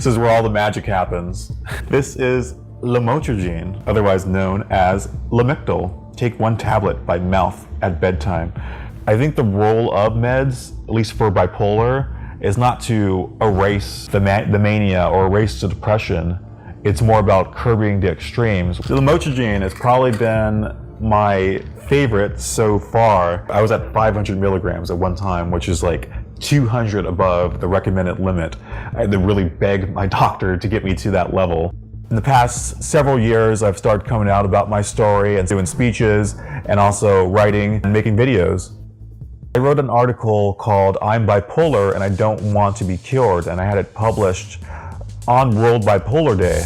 This is where all the magic happens. This is lamotrigine, otherwise known as Lamictal. Take 1 tablet by mouth at bedtime. I think the role of meds, at least for bipolar, is not to erase the mania or erase the depression. It's more about curbing the extremes. The lamotrigine has probably been my favorite so far. I was at 500 milligrams at one time, which is like 200 above the recommended limit. I had to really beg my doctor to get me to that level. In the past several years, I've started coming out about my story and doing speeches and also writing and making videos. I wrote an article called "I'm Bipolar and I Don't Want to Be Cured," and I had it published on World Bipolar Day.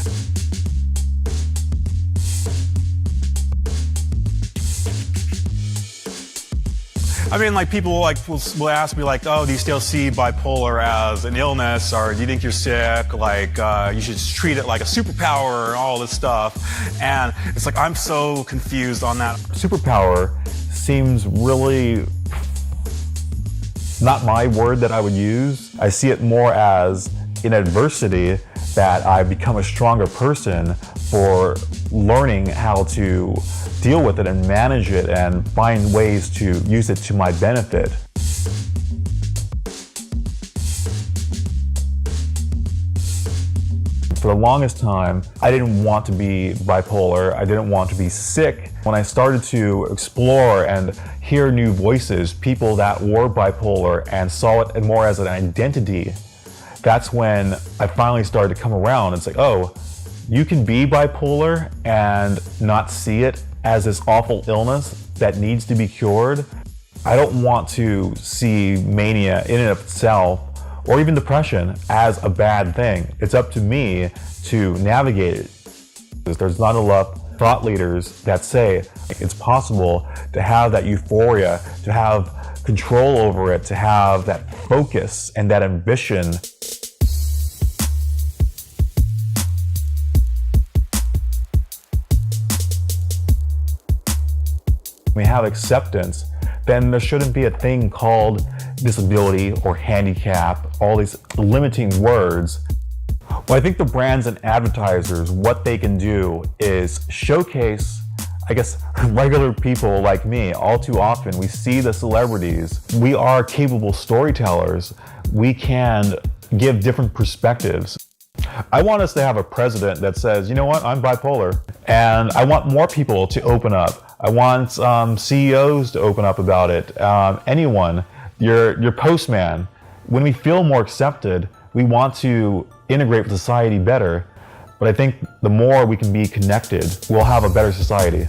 I mean, like, people will ask me, like, oh, do you still see bipolar as an illness, or do you think you're sick? Like, you should just treat it like a superpower and all this stuff. And it's like, I'm so confused on that. Superpower seems really not my word that I would use. I see it more as in adversity that I become a stronger person for learning how to deal with it and manage it and find ways to use it to my benefit. For the longest time, I didn't want to be bipolar. I didn't want to be sick. When I started to explore and hear new voices, people that were bipolar and saw it more as an identity, that's when I finally started to come around. It's like, oh, you can be bipolar and not see it as this awful illness that needs to be cured. I don't want to see mania in and of itself, or even depression, as a bad thing. It's up to me to navigate it. There's not enough thought leaders that say it's possible to have that euphoria, to have control over it, to have that focus and that ambition. We have acceptance, then there shouldn't be a thing called disability or handicap, all these limiting words. Well, I think the brands and advertisers, what they can do is showcase, I guess, regular people like me. All too often, we see the celebrities. We are capable storytellers. We can give different perspectives. I want us to have a president that says, you know what, I'm bipolar. And I want more people to open up. I want CEOs to open up about it. Anyone, your postman. When we feel more accepted, we want to integrate with society better. But I think the more we can be connected, we'll have a better society.